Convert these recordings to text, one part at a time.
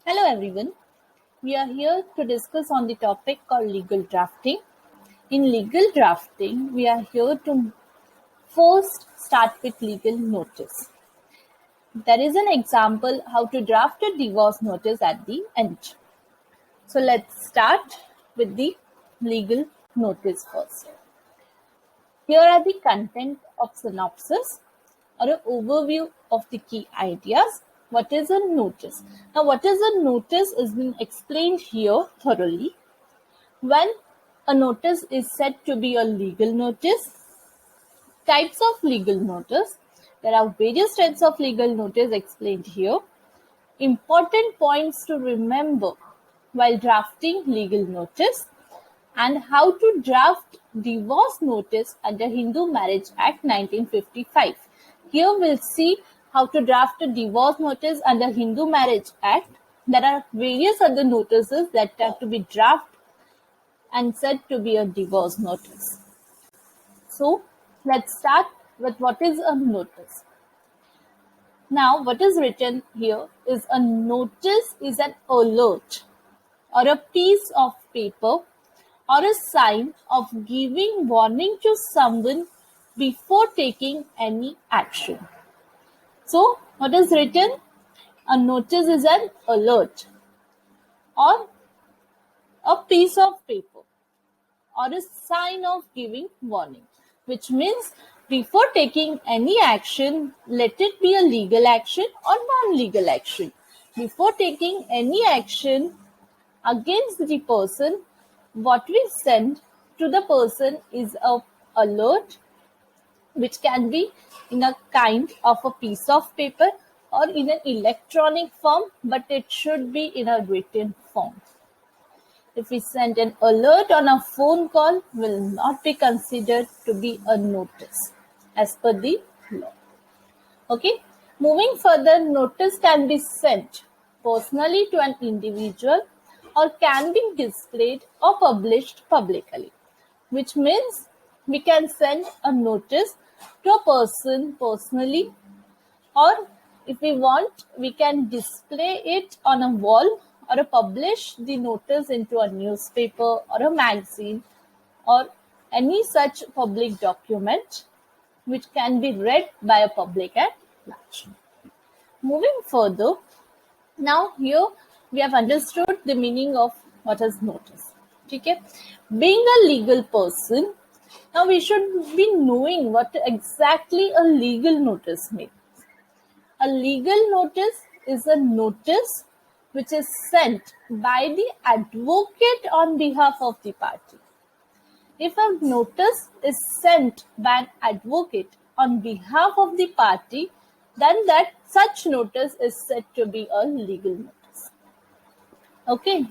Hello everyone. We are here to discuss on the topic called legal drafting. In legal drafting, we are here to first start with legal notice. There is an example how to draft a divorce notice at the end. So let's start with the legal notice first. Here are the content of synopsis or an overview of the key ideas. What is a notice? Now, what is a notice is being explained here thoroughly. When a notice is said to be a legal notice, types of legal notice. There are various types of legal notice explained here. Important points to remember while drafting legal notice and how to draft divorce notice under Hindu Marriage Act 1955. Here we'll see how to draft a divorce notice under Hindu Marriage Act. There are various other notices that have to be drafted and said to be a divorce notice. So let's start with what is a notice. Now what is written here is a notice is an alert or a piece of paper or a sign of giving warning to someone before taking any action. So what is written? A notice is an alert or a piece of paper or a sign of giving warning, which means before taking any action, let it be a legal action or non-legal action. Before taking any action against the person, what we send to the person is a alert, which can be in a kind of a piece of paper or in an electronic form, but it should be in a written form. If we send an alert on a phone call, will not be considered to be a notice as per the law. Okay. Moving further, notice can be sent personally to an individual or can be displayed or published publicly, which means we can send a notice to a person personally, or if we want, we can display it on a wall or publish the notice into a newspaper or a magazine or any such public document which can be read by a public at large. Moving further, now here we have understood the meaning of what is notice. Okay? Being a legal person, now we should be knowing what exactly a legal notice means. A legal notice is a notice which is sent by the advocate on behalf of the party. If a notice is sent by an advocate on behalf of the party, then that such notice is said to be a legal notice. Okay.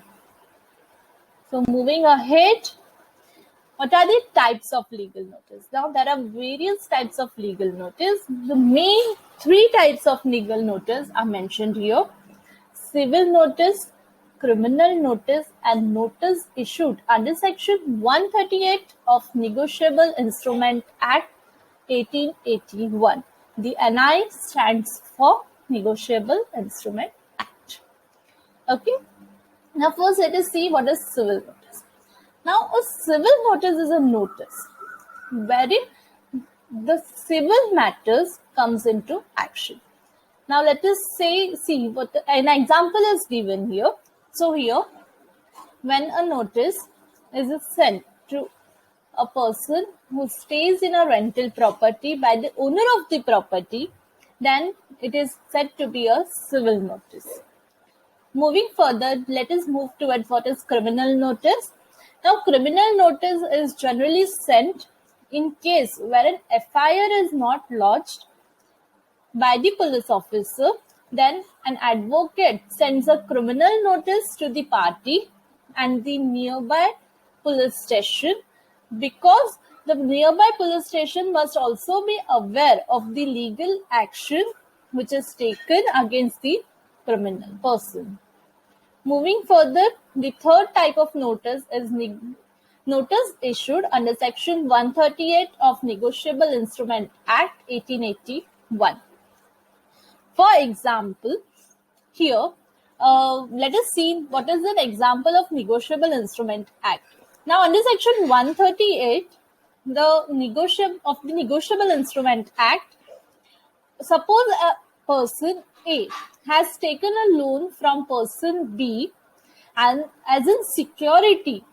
So moving ahead, what are the types of legal notice? Now there are various types of legal notice. The main three types of legal notice are mentioned here: civil notice, criminal notice, and notice issued under Section 138 of Negotiable Instrument Act 1881. The NI stands for Negotiable Instrument Act. Okay. Now first let us see what is civil notice. Now a civil notice is a notice wherein the civil matters comes into action. Now let us see what an example is given here. So here, when a notice is sent to a person who stays in a rental property by the owner of the property, then it is said to be a civil notice. Moving further, let us move towards what is criminal notice. Now, criminal notice is generally sent in case where an FIR is not lodged by the police officer, then an advocate sends a criminal notice to the party and the nearby police station, because the nearby police station must also be aware of the legal action which is taken against the criminal person. Moving further, the third type of notice is notice issued under Section 138 of Negotiable Instrument Act 1881. For example, here let us see what is an example of Negotiable Instrument Act. Now, under Section 138, the Negotiable Instrument Act, suppose a person A has taken a loan from person B, and as in security,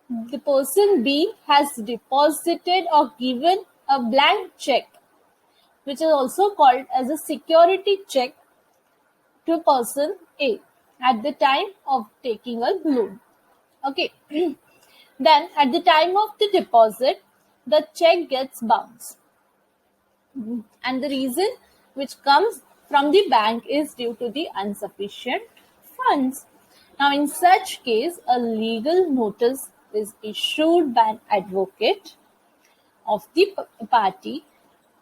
the person B has deposited or given a blank check, which is also called as a security check, to person A at the time of taking a loan. Okay. Then at the time of the deposit, the check gets bounced. And the reason which comes from the bank is due to the insufficient funds. Now, in such case, a legal notice is issued by an advocate of the party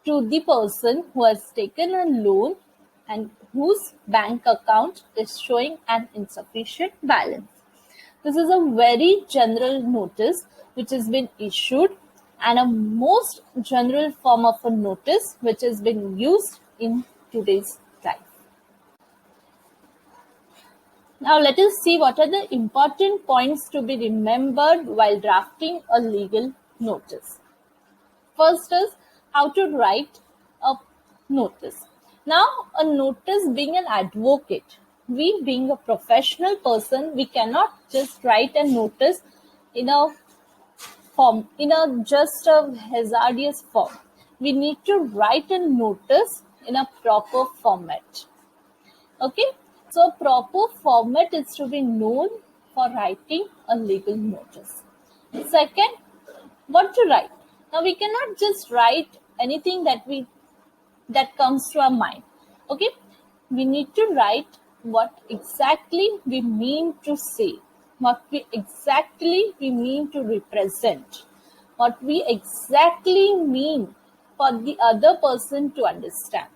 to the person who has taken a loan and whose bank account is showing an insufficient balance. This is a very general notice which has been issued, and a most general form of a notice which has been used in today's life. Now let us see what are the important points to be remembered while drafting a legal notice. First is how to write a notice. Now, a notice, being an advocate, we being a professional person, we cannot just write a notice in a form, just a hazardous form. We need to write a notice in a proper format. Okay, so a proper format is to be known for writing a legal notice. Second, what to write? Now, we cannot just write anything that comes to our mind. Okay, we need to write what exactly we mean to say, what we exactly mean to represent, what we exactly mean for the other person to understand.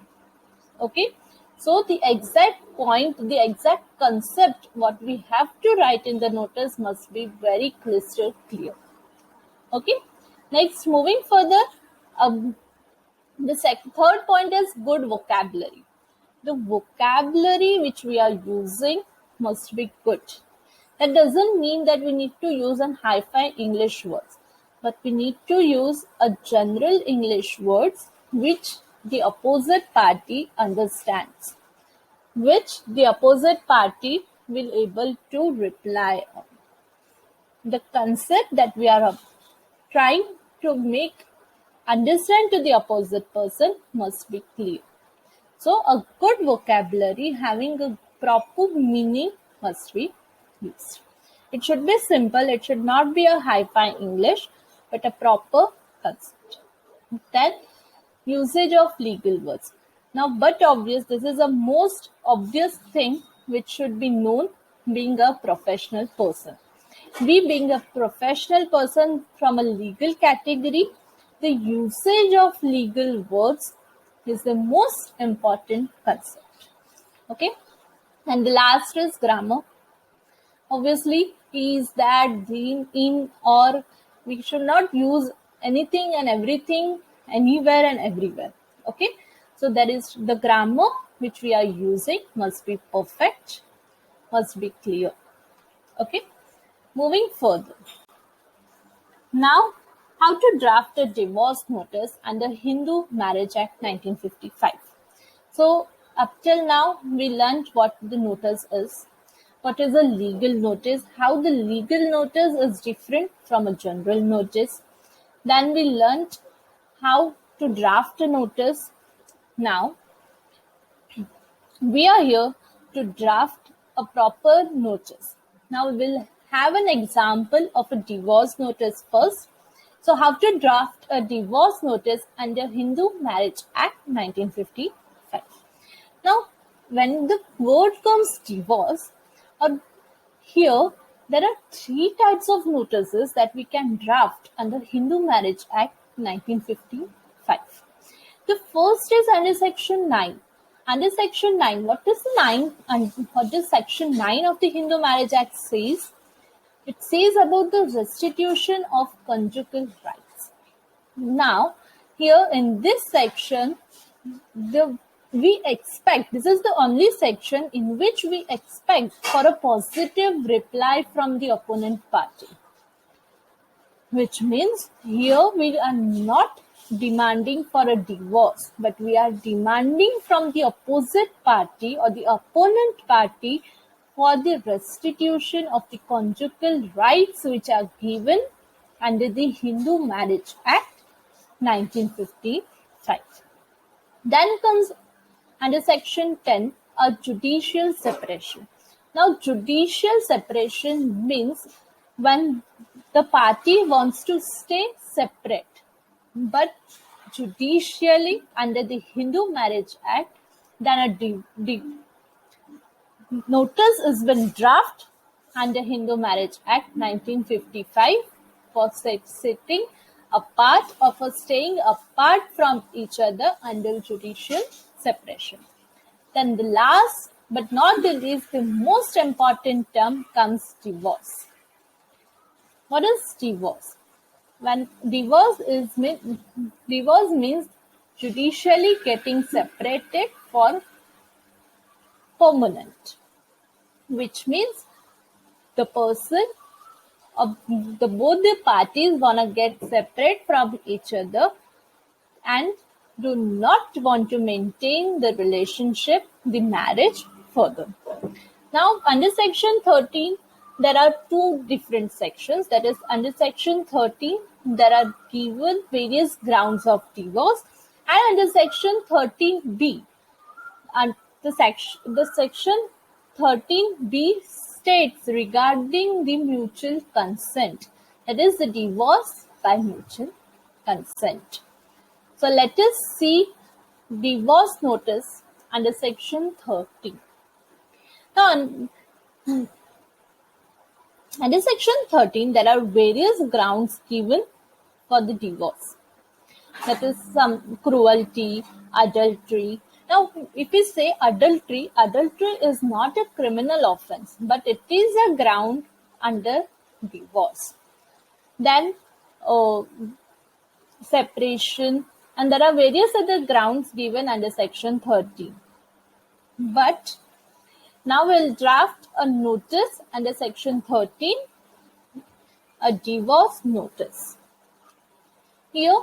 Okay, so the exact point, the exact concept, what we have to write in the notice must be very crystal clear. Okay, next, moving further, the third point is good vocabulary. The vocabulary which we are using must be good. That doesn't mean that we need to use an hi-fi English words, but we need to use a general English words which the opposite party understands, which the opposite party will able to reply on. The concept that we are trying to make understand to the opposite person must be clear. So a good vocabulary having a proper meaning must be used. It should be simple, it should not be a hi-fi English, but a proper concept. Then, usage of legal words. Now, but obvious, this is a most obvious thing which should be known being a professional person. We being a professional person from a legal category, the usage of legal words is the most important concept. Okay, and the last is grammar. Obviously, is that, been, in, or. We should not use anything and everything anywhere and everywhere. Okay, so that is the grammar which we are using must be perfect, must be clear. Okay, moving further. Now, how to draft a divorce notice under Hindu Marriage Act 1955. So, up till now, we learned what the notice is, what is a legal notice, how the legal notice is different from a general notice. Then we learned how to draft a notice. Now, we are here to draft a proper notice. Now, we will have an example of a divorce notice first. So, how to draft a divorce notice under Hindu Marriage Act 1955. Now, when the word comes divorce, here there are three types of notices that we can draft under Hindu Marriage Act 1955. The first is under Section 9. Under Section 9, what does 9 and what does Section 9 of the Hindu Marriage Act says? It says about the restitution of conjugal rights. Now, here in this section, the we expect, this is the only section in which we expect for a positive reply from the opponent party. Which means here we are not demanding for a divorce, but we are demanding from the opposite party or the opponent party for the restitution of the conjugal rights which are given under the Hindu Marriage Act 1955. Then comes under section 10 a judicial separation. Now judicial separation means when the party wants to stay separate, but judicially under the Hindu Marriage Act, then a notice has been drafted under Hindu Marriage Act 1955 for sitting apart or for staying apart from each other under judicial separation. Then the last but not the least, the most important term comes divorce. What is divorce? When divorce means judicially getting separated for permanent, which means the person of both the parties wanna get separate from each other and do not want to maintain the relationship, the marriage further. Now, under section 13, there are two different sections. That is, under section 13, there are given various grounds of divorce, and under section 13b, and the section 13b states regarding the mutual consent. That is, the divorce by mutual consent. So let us see divorce notice under section 13. Now, under section 13, there are various grounds given for the divorce. That is some cruelty, adultery. Now, if we say adultery is not a criminal offense, but it is a ground under divorce. Then separation, and there are various other grounds given under section 13. But now we'll draft a notice under section 13, a divorce notice. Here,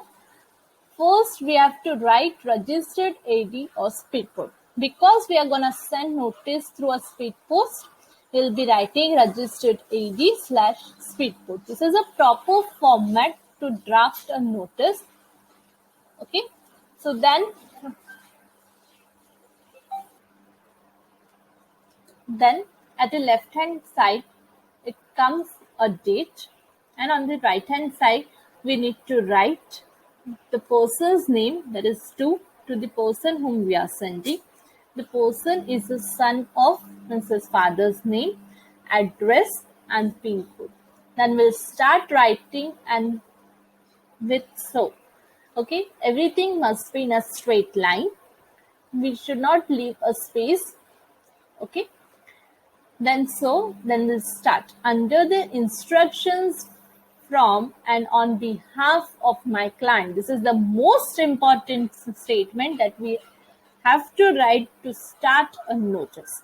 first we have to write registered AD or speed post. Because we are going to send notice through a speed post, we'll be writing registered AD/speed post. This is a proper format to draft a notice. Okay, so then at the left hand side it comes a date, and on the right hand side we need to write the person's name, that is to the person whom we are sending. The person is the son of, means his father's name, address and pin code. Then we'll start writing and with so. Okay, everything must be in a straight line. We should not leave a space. Okay, then we'll start. Under the instructions from and on behalf of my client. This is the most important statement that we have to write to start a notice.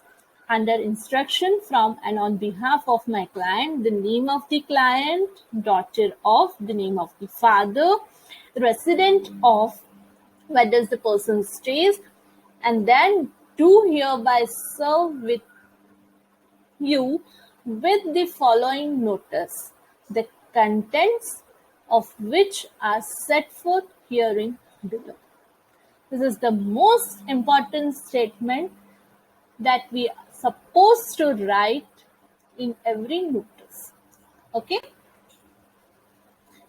Under instruction from and on behalf of my client, the name of the client, daughter of, the name of the father, resident of, where does the person stays, and then do hereby serve with you with the following notice, the contents of which are set forth herein below. This is the most important statement that we are supposed to write in every notice. Okay.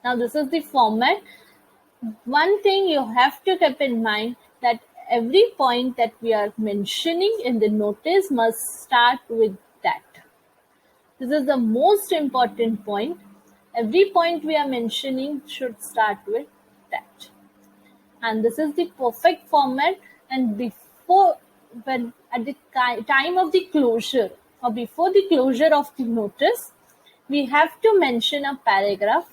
Now this is the format. One thing you have to keep in mind, that every point that we are mentioning in the notice must start with that. This is the most important point. Every point we are mentioning should start with that. And this is the perfect format. And at the time of the closure or before the closure of the notice, we have to mention a paragraph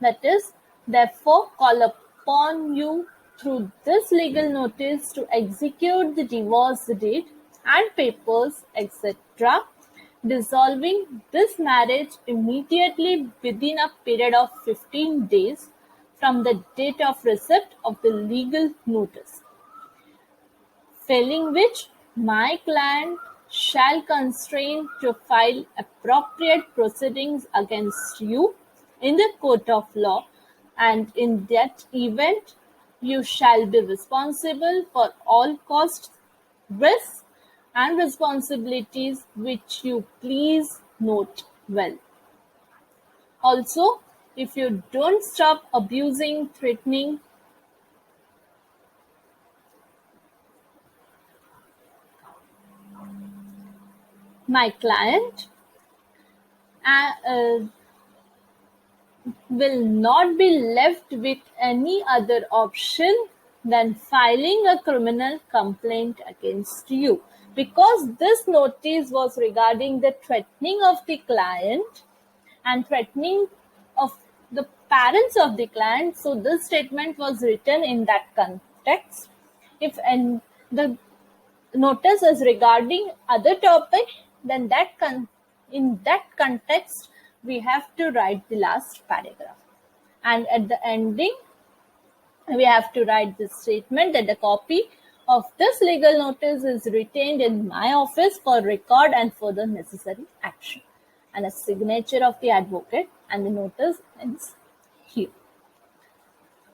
that is, therefore call upon you through this legal notice to execute the divorce deed and papers, etc., dissolving this marriage immediately within a period of 15 days from the date of receipt of the legal notice. Failing which, my client shall constrain to file appropriate proceedings against you in the court of law, and in that event you shall be responsible for all costs, risks, and responsibilities which you please note well. Also, if you don't stop abusing, threatening, my client, uh, will not be left with any other option than filing a criminal complaint against you. Because this notice was regarding the threatening of the client and threatening of the parents of the client, so this statement was written in that context. If the notice is regarding other topic, then in that context we have to write the last paragraph, and at the ending we have to write this statement that the copy of this legal notice is retained in my office for record and for the necessary action, and a signature of the advocate, and the notice ends here.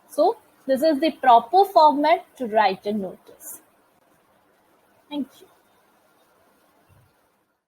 So this is the proper format to write a notice. Thank you.